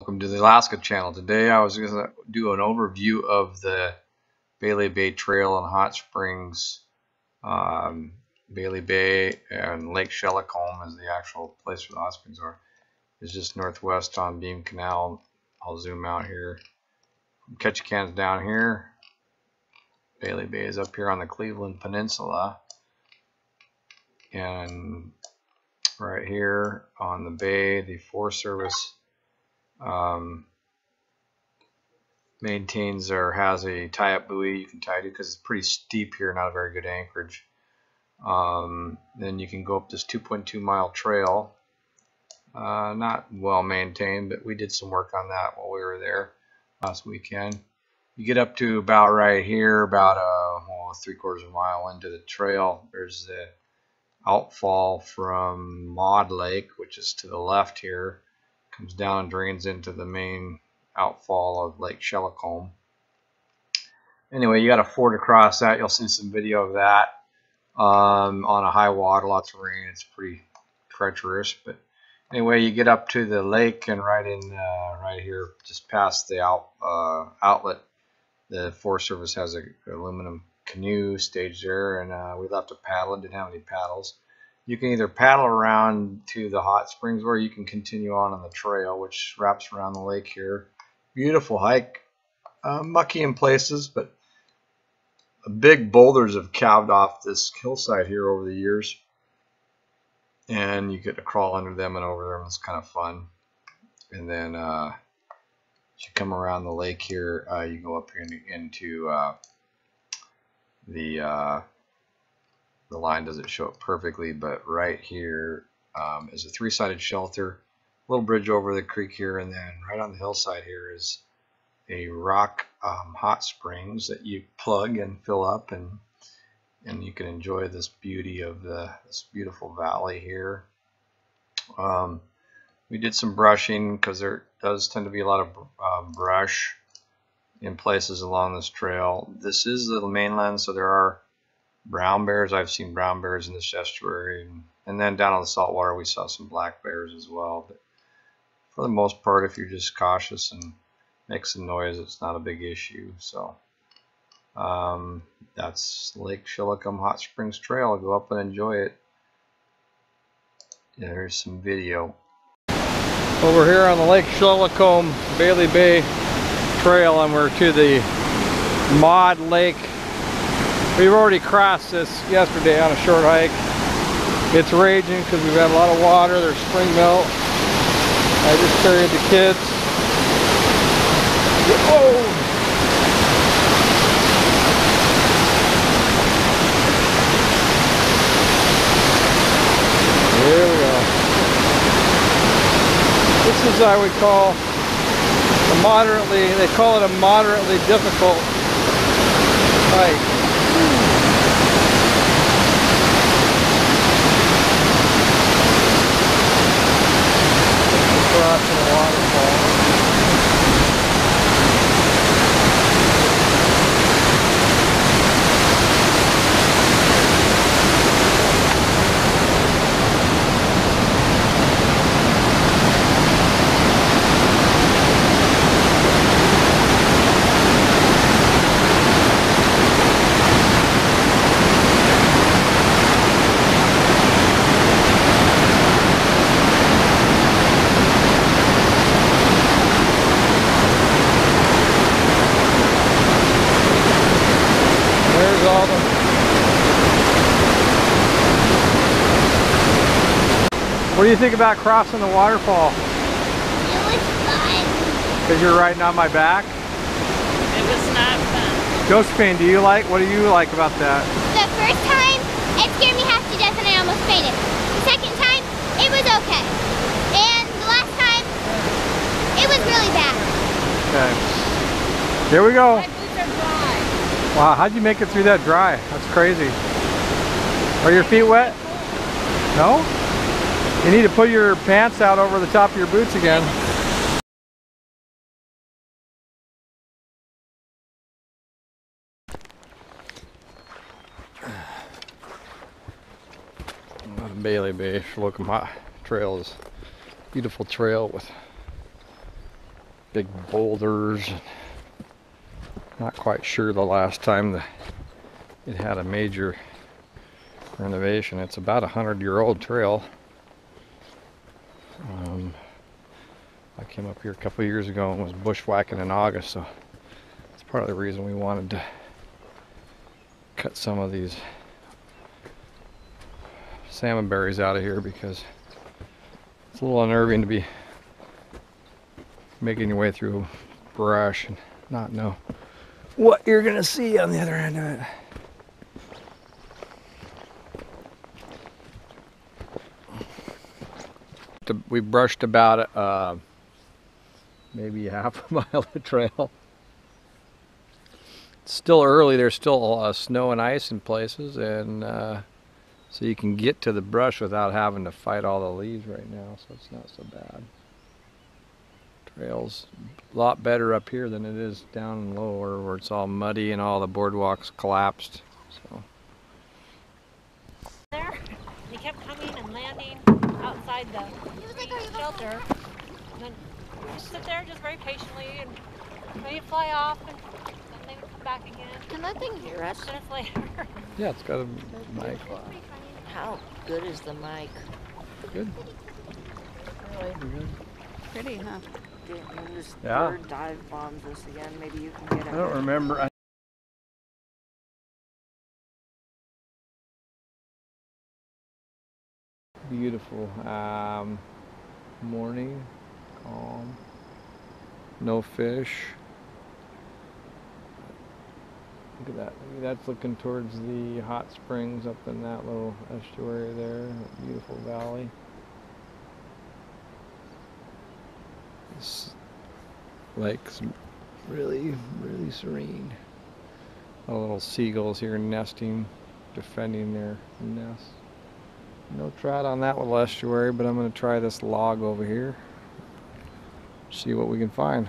Welcome to the Alaska channel. Today I was going to do an overview of the Bailey Bay Trail and Hot Springs. Bailey Bay and Lake Shelokum is the actual place where the hot springs are. It's just northwest on Beam Canal. I'll zoom out here. Ketchikan's down here. Bailey Bay is up here on the Cleveland Peninsula. And right here on the bay, the Forest Service maintains or has a tie-up buoy you can tie to because it's pretty steep here, not a very good anchorage. Then you can go up this 2.2 mile trail. Not well maintained, but we did some work on that while we were there last weekend. You get up to about right here, about 3/4 of a mile into the trail. There's the outfall from Maud Lake, which is to the left here. Comes down and drains into the main outfall of Lake Shelokum. Anyway, you got to ford across that. You'll see some video of that on a high water, lots of rain. It's pretty treacherous, but anyway, you get up to the lake, and right here, just past the outlet, the Forest Service has an aluminum canoe staged there, and we left a paddle. It didn't have any paddles. You can either paddle around to the hot springs, or you can continue on the trail, which wraps around the lake here. Beautiful hike, mucky in places, but big boulders have calved off this hillside here over the years, and you get to crawl under them and over them. It's kind of fun. And then as you come around the lake here, you go up here into the line doesn't show it perfectly, but right here is a three-sided shelter, a little bridge over the creek here, and then right on the hillside here is a rock hot springs that you plug and fill up, and you can enjoy this beauty of this beautiful valley here. We did some brushing because there does tend to be a lot of brush in places along this trail. This is the mainland, so there are brown bears. I've seen brown bears in this estuary, and then down on the saltwater we saw some black bears as well. But for the most part, if you're just cautious and make some noise, it's not a big issue. So that's Lake Shelokum Hot Springs Trail. Go up and enjoy it. There's some video. Over here on the Lake Shelokum Bailey Bay Trail, and we're to the Maud Lake. We've already crossed this yesterday on a short hike. It's raging because we've had a lot of water. There's spring melt. I just carried the kids. Whoa! Here we go. This is, I would call, they call it a moderately difficult hike. Crossing a waterfall. What do you think about crossing the waterfall? It was fun. Because you're riding on my back? It was not fun. Josephine, what do you like about that? The first time, it scared me half to death and I almost fainted. The second time, it was okay. And the last time, it was really bad. Okay. Here we go. My boots are dry. Wow, how'd you make it through that dry? That's crazy. Are your feet wet? No? You need to put your pants out over the top of your boots again. Bailey Bay Shelokum Trail is a beautiful trail with big boulders. Not quite sure the last time it had a major renovation. It's about 100-year-old trail. I came up here a couple years ago and was bushwhacking in August, so that's part of the reason we wanted to cut some of these salmon berries out of here, because it's a little unnerving to be making your way through brush and not know what you're gonna see on the other end of it. We brushed about maybe half a mile of trail. It's still early, there's still snow and ice in places, and so you can get to the brush without having to fight all the leaves right now, so it's not so bad. Trail's a lot better up here than it is down lower where it's all muddy and all the boardwalks collapsed. So. There, they kept coming and landing outside the shelter. And then we just sit there just very patiently and they'd fly off and then they would come back again. Can that thing hear us? Minutes later. Yeah, it's got a mic. How good is the mic? Good. Really? Good. Pretty, huh? When this Yeah. bird dive bombs us again, maybe you can get it. I don't remember. Beautiful morning, calm, no fish. Look at that. That's looking towards the hot springs up in that little estuary there. That beautiful valley. This lake's really, really serene. A little seagulls here nesting, defending their nests. No trout on that little estuary, but I'm going to try this log over here. See what we can find.